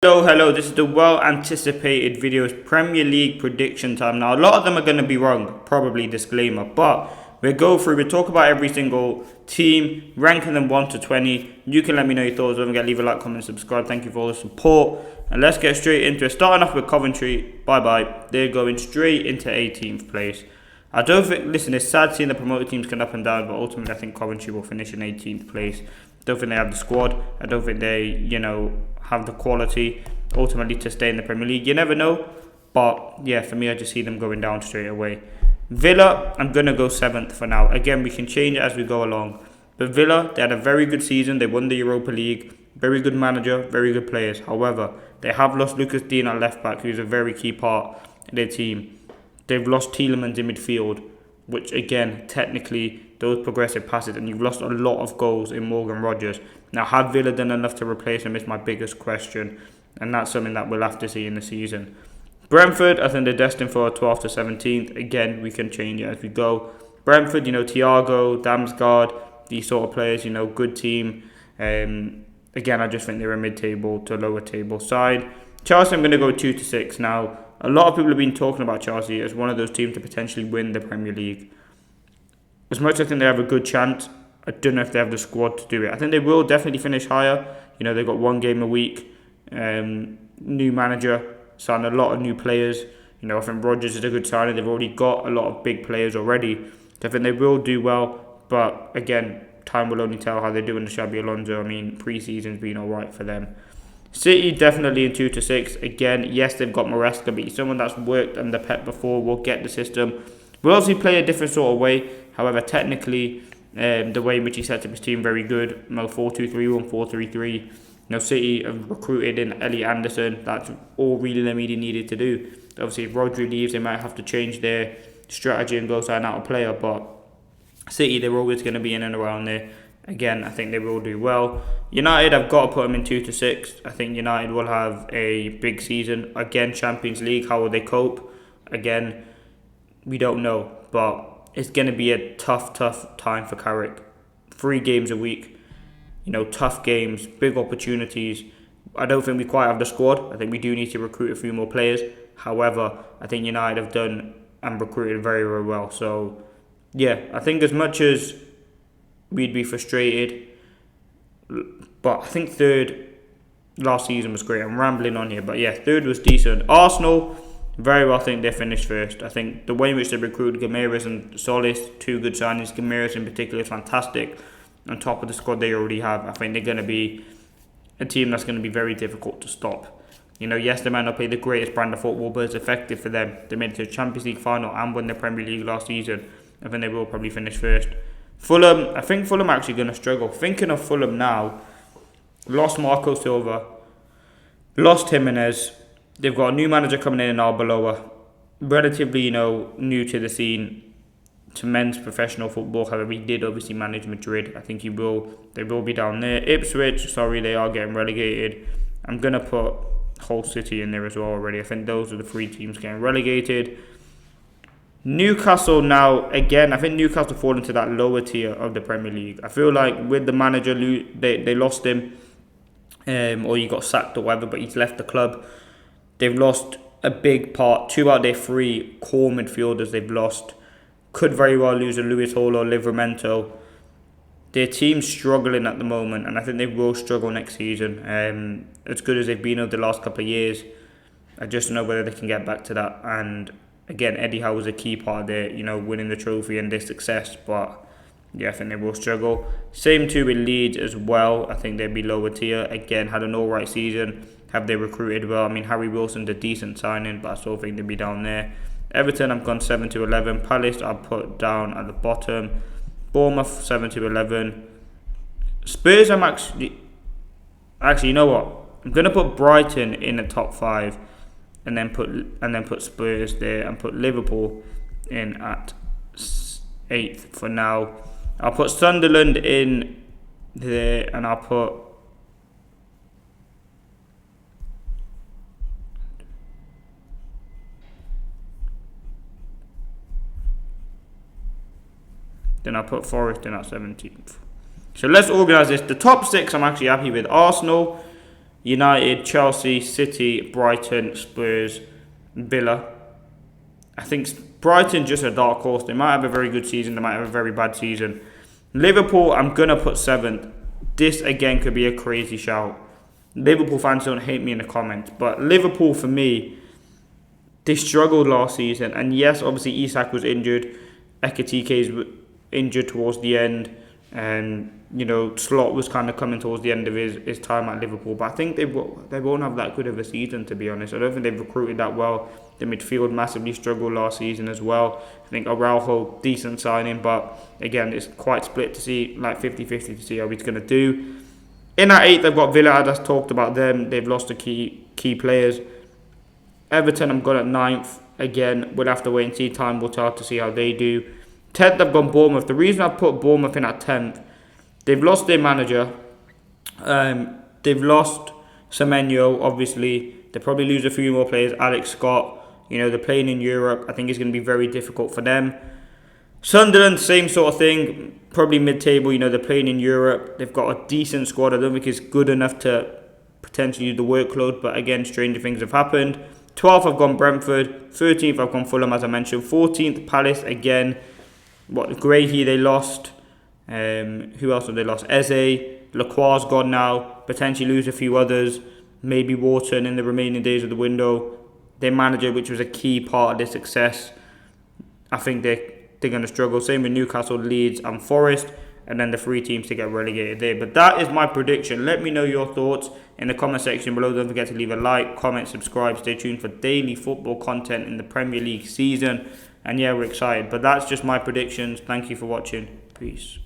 Hello, this is the well-anticipated videos Premier League prediction time. Now, a lot of them are going to be wrong, probably disclaimer, but we'll talk about every single team, ranking them 1 to 20. You can let me know your thoughts, don't forget, leave a like, comment, subscribe. Thank you for all the support. And let's get straight into it. Starting off with Coventry, bye-bye. They're going straight into 18th place. I don't think, listen, it's sad seeing the promoted teams come up and down, but ultimately I think Coventry will finish in 18th place. I don't think they have the squad. I don't think they, have the quality ultimately to stay in the Premier League. You never know. But yeah, for me, I just see them going down straight away. Villa, I'm going to go 7th for now. Again, we can change it as we go along. But Villa, they had a very good season. They won the Europa League. Very good manager, very good players. However, they have lost Lucas Digne at left back, who's a very key part of their team. They've lost Tielemans in midfield, which again, technically, those progressive passes, and you've lost a lot of goals in Morgan Rogers. Now, have Villa done enough to replace him is my biggest question, and that's something that we'll have to see in the season. Brentford, I think they're destined for 12th to 17th. Again, we can change it as we go. Brentford, Thiago, Damsgaard, these sort of players, good team. Again, I just think they're a mid-table to lower table side. Chelsea, I'm going to go 2 to 6. Now, a lot of people have been talking about Chelsea as one of those teams to potentially win the Premier League. As much as I think they have a good chance, I don't know if they have the squad to do it. I think they will definitely finish higher. They've got one game a week. New manager, signed a lot of new players. I think Rodgers is a good signing. They've already got a lot of big players already. So I think they will do well. But again, time will only tell how they do under Xabi Alonso. Pre-season's been alright for them. City definitely in 2 to 6. Again, yes, they've got Maresca, but he's someone that's worked under Pep before, will get the system. Will obviously play a different sort of way. However, technically, the way in which he sets up his team, very good. 4-2-3-1, 4-3-3. City have recruited in Elliot Anderson. That's all really they needed to do. Obviously, if Rodri leaves, they might have to change their strategy and go sign out a player. But City, they're always going to be in and around there. Again, I think they will do well. United, I've got to put them in 2 to 6. I think United will have a big season. Again, Champions League, how will they cope? Again, we don't know. But it's going to be a tough time for Carrick. 3 games a week. Tough games, big opportunities. I don't think we quite have the squad. I think we do need to recruit a few more players. However, I think United have done and recruited very, very well. So, yeah, I think as much as we'd be frustrated, but I think third last season was great. I'm rambling on here, but yeah, third was decent. Arsenal, very well, I think they finished first. I think the way in which they recruited Gomez and Solis, 2 good signings. Gomez in particular is fantastic. On top of the squad they already have, I think they're going to be a team that's going to be very difficult to stop. Yes, they might not play the greatest brand of football, but it's effective for them. They made it to the Champions League final and won the Premier League last season. I think they will probably finish first. Fulham, I think Fulham are actually going to struggle. Thinking of Fulham now, lost Marco Silva, lost Jimenez. They've got a new manager coming in Arbeloa, relatively, new to the scene, to men's professional football. However, he did obviously manage Madrid. I think they will be down there. Ipswich, they are getting relegated. I'm going to put Hull City in there as well already. I think those are the 3 teams getting relegated. Newcastle now, again, I think Newcastle fall into that lower tier of the Premier League. I feel like with the manager, they lost him, or he got sacked or whatever, but he's left the club. They've lost a big part. 2 out of their 3 core midfielders they've lost. Could very well lose a Lewis Hall or Livramento. Their team's struggling at the moment, and I think they will struggle next season. As good as they've been over the last couple of years, I just don't know whether they can get back to that. And again, Eddie Howe was a key part of their, winning the trophy and their success. But yeah, I think they will struggle. Same too with Leeds as well. I think they'll be lower tier. Again, had an alright season. Have they recruited well? Harry Wilson's a decent signing, but I still think they'll be down there. Everton, I've gone 7 to 11. Palace, I'll put down at the bottom. Bournemouth, 7 to 11. Spurs, I'm actually, you know what? I'm gonna put Brighton in the top 5, and then put Spurs there, and put Liverpool in at 8th for now. I'll put Sunderland in there, and I'll put Forest in at 17th. So let's organise this. The top 6 I'm actually happy with. Arsenal, United, Chelsea, City, Brighton, Spurs, Villa. I think Brighton's just a dark horse. They might have a very good season, they might have a very bad season. Liverpool, I'm going to put 7th. This again could be a crazy shout. Liverpool fans don't hate me in the comments, but Liverpool for me, they struggled last season. And yes, obviously Isak was injured, Ekitike's injured towards the end, and Slot was kind of coming towards the end of his time at Liverpool. But I think they won't have that good of a season, to be honest. I don't think they've recruited that well. The midfield massively struggled last season as well. I think Araujo, decent signing, but again, it's quite split to see, like 50-50 to see how he's going to do. In at 8th, they've got Villa. I just talked about them. They've lost the key players. Everton, I'm going at 9th. Again, we'll have to wait and see. Time will tell to see how they do. 10th, I've gone Bournemouth. The reason I put Bournemouth in at 10th, they've lost their manager. They've lost Semenyo, obviously. They'll probably lose a few more players. Alex Scott. They're playing in Europe. I think it's going to be very difficult for them. Sunderland, same sort of thing. Probably mid-table. They're playing in Europe. They've got a decent squad. I don't think it's good enough to potentially do the workload. But again, stranger things have happened. 12th, I've gone Brentford. 13th, I've gone Fulham, as I mentioned. 14th, Palace, again. Grahey, they lost. Who else have they lost? Eze. Lacroix's gone now. Potentially lose a few others. Maybe Wharton in the remaining days of the window. Their manager, which was a key part of their success, I think they're going to struggle. Same with Newcastle, Leeds and Forest. And then the 3 teams to get relegated there. But that is my prediction. Let me know your thoughts in the comment section below. Don't forget to leave a like, comment, subscribe. Stay tuned for daily football content in the Premier League season. And yeah, we're excited. But that's just my predictions. Thank you for watching. Peace.